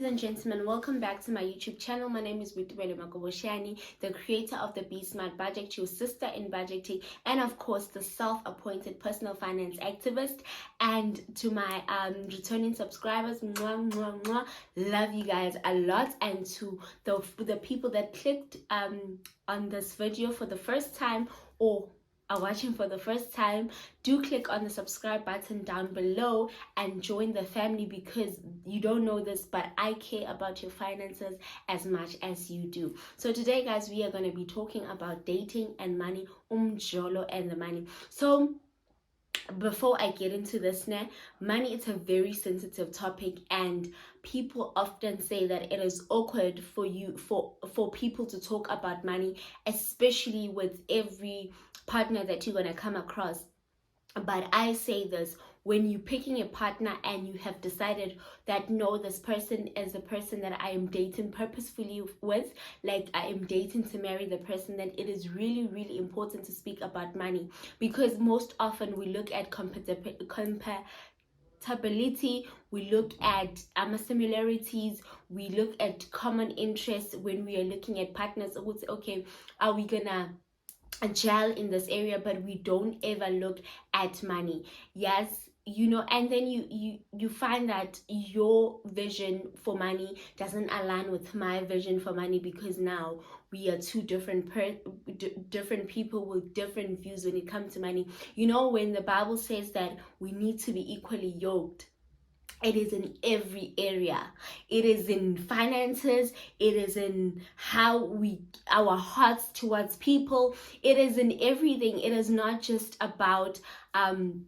and gentlemen, welcome back to my YouTube channel. My name is Witubele Makoboshani, the creator of the Be Smart Budget, your sister in budgeting, and of course the self-appointed personal finance activist. And to my returning subscribers, mwah, mwah, mwah, love you guys a lot. And to the people that clicked on this video for the first time or are watching for the first time, do click on the subscribe button down below and join the family, because you don't know this, but I care about your finances as much as you do. So today, guys, we are going to be talking about dating and money, umjolo and the money. So before I get into this now, money is a very sensitive topic, and people often say that it is awkward for people to talk about money, especially with every partner that you're gonna come across. But I say this: when you're picking a partner and you have decided that no, this person is the person that I am dating purposefully with, like I am dating to marry the person, then it is really, really important to speak about money, because most often we look at compatibility, we look at similarities, we look at common interests when we are looking at partners. Okay, are we gonna gel in this area? But we don't ever look at money. Yes, you know, and then you find that your vision for money doesn't align with my vision for money, because now we are two different people with different views when it comes to money. You know, when the Bible says that we need to be equally yoked, it is in every area. It is in finances. It is in how our hearts towards people. It is in everything. It is not just about the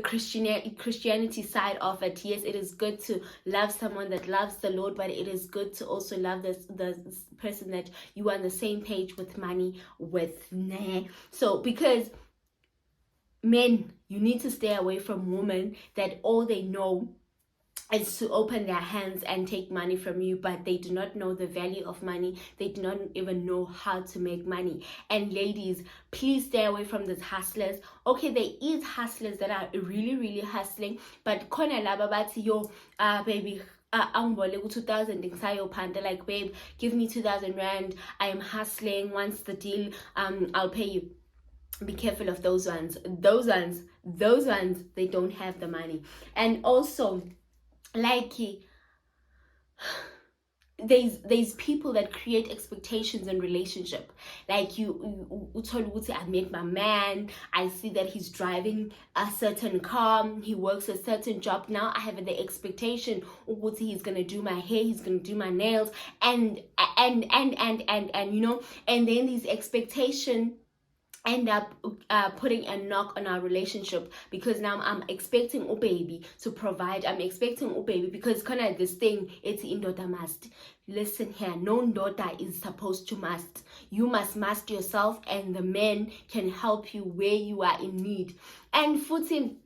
Christianity side of it. Yes, it is good to love someone that loves the Lord, but it is good to also love the person that you are on the same page with money with. So because men, you need to stay away from women that all they know is to open their hands and take money from you, but they do not know the value of money. They do not even know how to make money. And ladies, please stay away from these hustlers. Okay, there is hustlers that are really, really hustling, but kona laba bathi yo, baby, angibole 2,000 like, babe, give me 2,000 rand, I am hustling, once the deal, I'll pay you. Be careful of those ones. Those ones, they don't have the money. And also, like, there's people that create expectations in relationship. Like you told I met my man, I see that he's driving a certain car, he works a certain job. Now I have the expectation he's gonna do my hair, he's gonna do my nails, and you know, and then these expectations end up putting a knock on our relationship, because now I'm expecting a baby to provide. I'm expecting a baby because kind of this thing, it's indota must. Listen here, no daughter is supposed to must. You must yourself, and the men can help you where you are in need. And footing,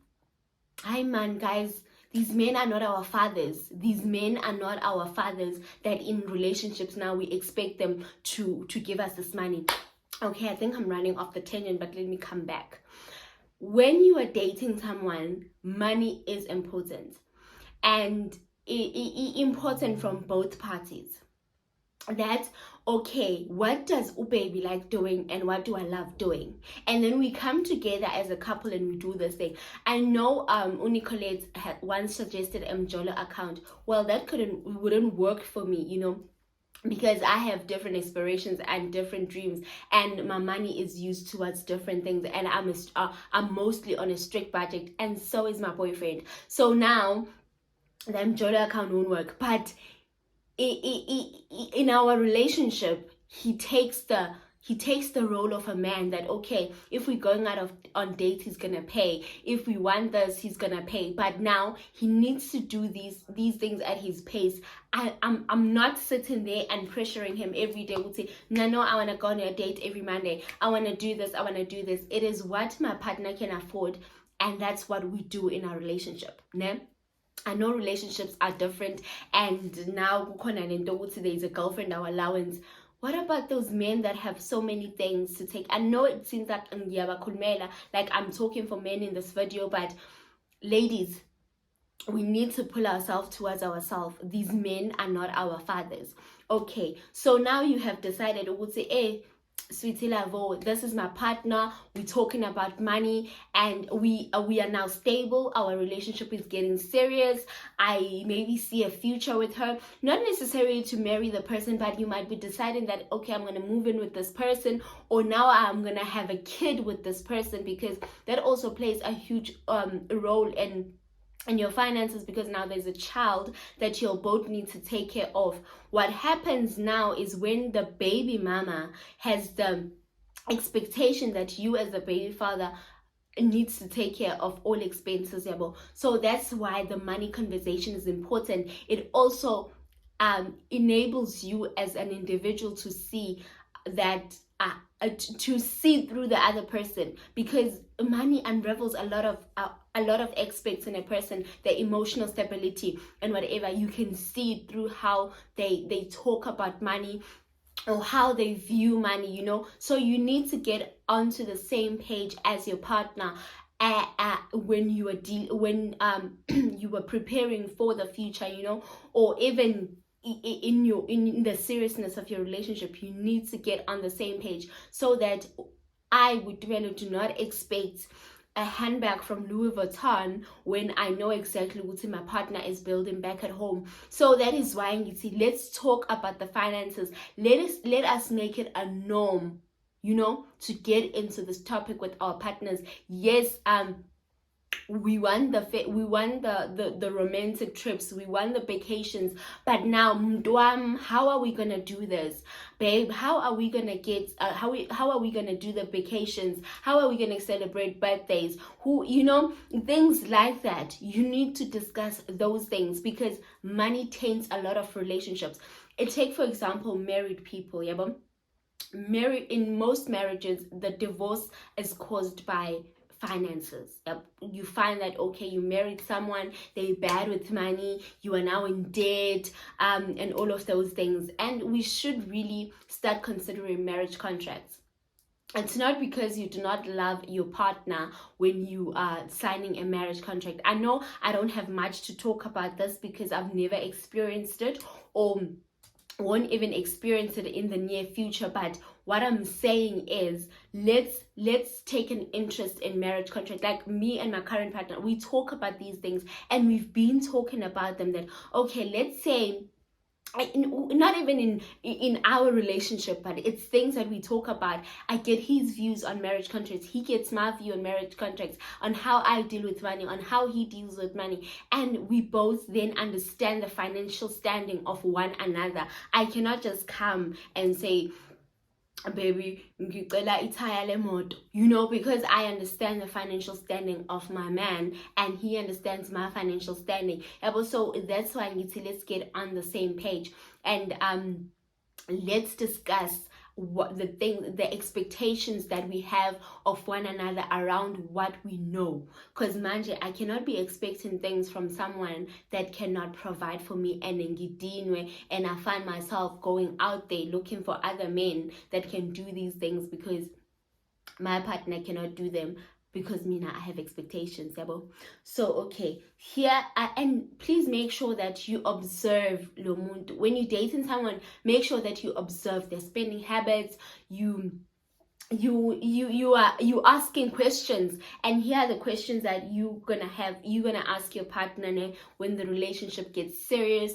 hi man, guys, these men are not our fathers. These men are not our fathers that in relationships now we expect them to give us this money. Okay, I think I'm running off the tangent, but let me come back. When you are dating someone, money is important, and important from both parties. That, okay, what does baby like doing and what do I love doing? And then we come together as a couple and we do this thing. I know Unicolette had once suggested a Mjolo account. Well, that wouldn't work for me, you know, because I have different aspirations and different dreams, and my money is used towards different things, and I'm mostly on a strict budget, and so is my boyfriend. So now the Mjolo account won't work, but in our relationship, he takes the role of a man that, okay, if we're going out on dates, he's gonna pay. If we want this, he's gonna pay. But now he needs to do these things at his pace. I'm not sitting there and pressuring him every day. Would say, no, I wanna go on a date every Monday. I wanna do this. I wanna do this. It is what my partner can afford, and that's what we do in our relationship. Ne? I know relationships are different, and now there's a girlfriend allowance. What about those men that have so many things to take? I know it seems like I'm talking for men in this video, but ladies, we need to pull ourselves towards ourselves. These men are not our fathers. Okay, so now you have decided, would say, hey, sweetie Lavo, this is my partner, we're talking about money, and we are now stable, our relationship is getting serious, I maybe see a future with her, not necessarily to marry the person, but you might be deciding that, okay, I'm going to move in with this person, or now I'm going to have a kid with this person, because that also plays a huge role in your finances, because now there's a child that you'll both need to take care of. What happens now is when the baby mama has the expectation that you as the baby father needs to take care of all expenses, yabo. So that's why the money conversation is important. It also enables you as an individual to see that to see through the other person, because money unravels a lot of aspects in a person, their emotional stability and whatever. You can see through how they talk about money or how they view money, you know. So you need to get onto the same page as your partner when you were you were preparing for the future, you know, or even in the seriousness of your relationship. You need to get on the same page, so that I would really do not expect a handbag from Louis Vuitton when I know exactly what my partner is building back at home. So that is why let's talk about the finances. Let us make it a norm, you know, to get into this topic with our partners. Yes, we want the romantic trips, we want the vacations, but now mdwam, how are we gonna do this, babe? How are we gonna get how are we gonna do the vacations? How are we gonna celebrate birthdays? Who, you know, things like that. You need to discuss those things, because money taints a lot of relationships. Take for example married people, yeah, but in most marriages the divorce is caused by finances. Yep. You find that, okay, you married someone, they're bad with money, you are now in debt, and all of those things. And we should really start considering marriage contracts. It's not because you do not love your partner when you are signing a marriage contract. I know I don't have much to talk about this because I've never experienced it, or won't even experience it in the near future. But what I'm saying is, let's take an interest in marriage contract. Like me and my current partner, we talk about these things, and we've been talking about them, that okay, let's say not even in our relationship, but it's things that we talk about. I get his views on marriage contracts, he gets my view on marriage contracts, on how I deal with money, on how he deals with money, and we both then understand the financial standing of one another. I cannot just come and say, baby, ngicela ithaya lemoto, you know, because I understand the financial standing of my man and he understands my financial standing. So that's why let's get on the same page, and let's discuss the expectations that we have of one another around what we know. Because manje, I cannot be expecting things from someone that cannot provide for me, and I find myself going out there looking for other men that can do these things because my partner cannot do them, because I have expectations, yabo. So okay, here and please make sure that you observe lomuntu. When you're dating someone, make sure that you observe their spending habits. You asking questions, and here are the questions that you're gonna ask your partner when the relationship gets serious,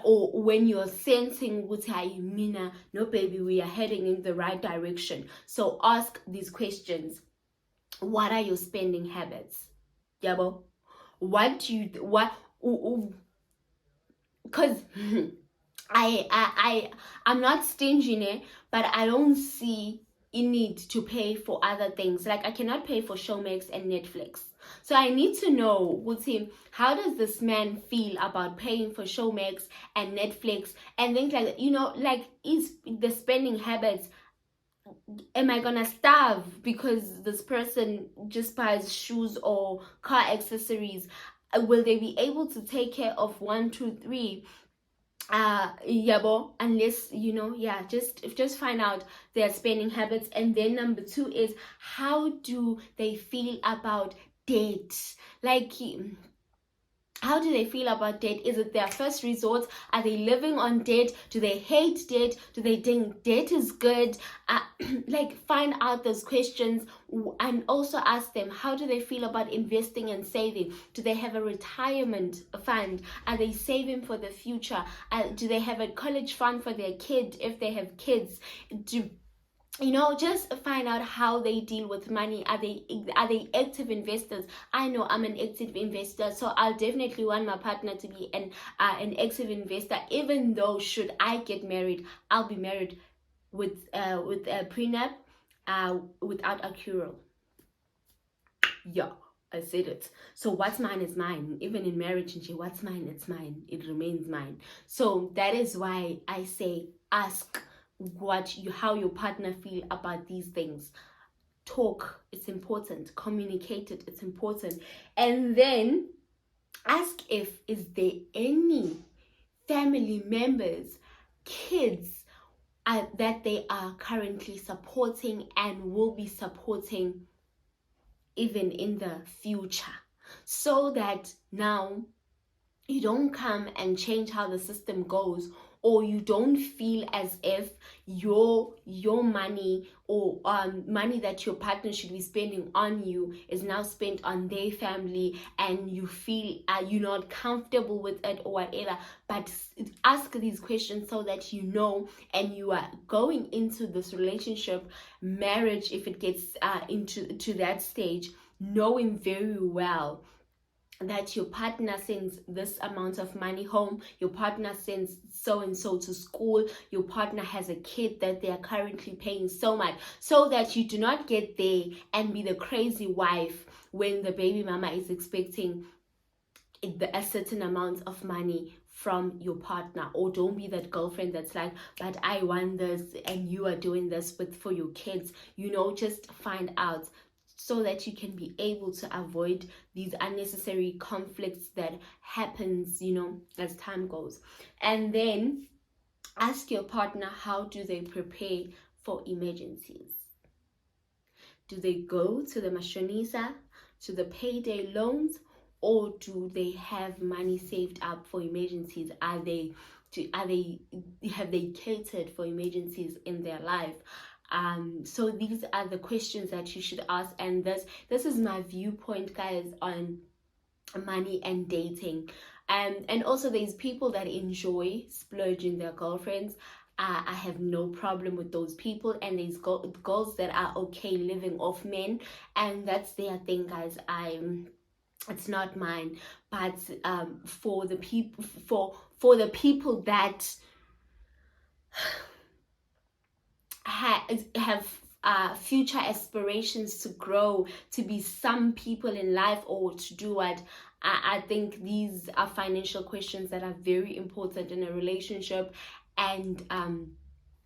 or when you're sensing what you mean, no baby, we are heading in the right direction. So ask these questions. What are your spending habits, yabo? Because I'm not stingy, but I don't see a need to pay for other things. Like I cannot pay for Showmax and Netflix. So I need to know with him, how does this man feel about paying for Showmax and Netflix and things like that? You know, like, is the spending habits, am I gonna starve because this person just buys shoes or car accessories? Will they be able to take care of 1, 2, 3? Yabo, unless just find out their spending habits. And then number 2 is, how do they feel about debt? Like, How do they feel about debt? Is it their first resort? Are they living on debt? Do they hate debt? Do they think debt is good? Like, find out those questions, and also ask them, how do they feel about investing and saving? Do they have a retirement fund? Are they saving for the future? Do they have a college fund for their kid if they have kids? Just find out how they deal with money. Are they active investors? I know I'm an active investor, so I'll definitely want my partner to be an active investor. Even though, should I get married, I'll be married with a prenup, without accrual. Yeah, I said it. So what's mine is mine. Even in marriage, and what's mine, it's mine. It remains mine. So that is why I say, ask how your partner feel about these things. Talk, it's important. Communicate it, it's important. And then ask, is there any family members, kids, that they are currently supporting and will be supporting even in the future, so that now you don't come and change how the system goes, or you don't feel as if your money, or money that your partner should be spending on you, is now spent on their family, and you feel you're not comfortable with it or whatever. But ask these questions so that you know, and you are going into this relationship, marriage, if it gets into that stage, knowing very well that your partner sends this amount of money home, your partner sends so and so to school, your partner has a kid that they are currently paying so much, so that you do not get there and be the crazy wife when the baby mama is expecting a certain amount of money from your partner. Or don't be that girlfriend that's like, but I want this and you are doing this for your kids. Just find out, so that you can be able to avoid these unnecessary conflicts that happens, as time goes. And then ask your partner, how do they prepare for emergencies? Do they go to the mashonisa, to the payday loans, or do they have money saved up for emergencies? Have they catered for emergencies in their life? So these are the questions that you should ask, and this is my viewpoint, guys, on money and dating. And also, there's people that enjoy splurging their girlfriends. I have no problem with those people, and there's girls that are okay living off men, and that's their thing, guys. It's not mine. But for the people that have future aspirations to grow, to be some people in life, or to do what, I think these are financial questions that are very important in a relationship, and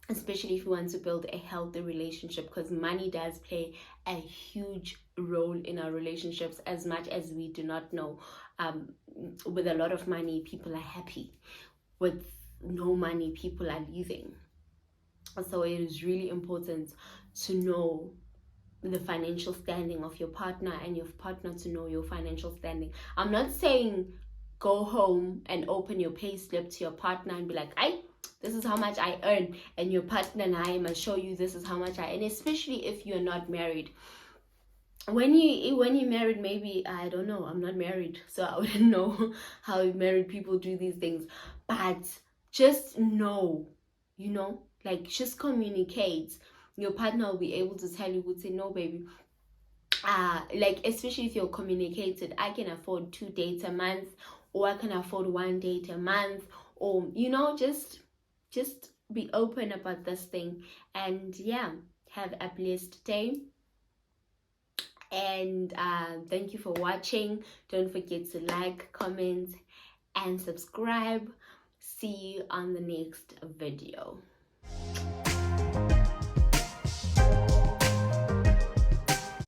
especially if you want to build a healthy relationship, because money does play a huge role in our relationships. As much as we do not know, with a lot of money people are happy, with no money people are leaving. So it is really important to know the financial standing of your partner, and your partner to know your financial standing. I'm not saying go home and open your pay slip to your partner and be like, this is how much I earn, and your partner and I must show you this is how much I earn, especially if you're not married. When you married, maybe, I don't know, I'm not married, so I wouldn't know how married people do these things. But just know, like, just communicate. Your partner will be able to tell you, would say, no baby, like, especially if you're communicated, I can afford 2 dates a month, or I can afford 1 date a month, or just be open about this thing. And yeah, have a blessed day, and thank you for watching. Don't forget to like, comment, and subscribe. See you on the next video.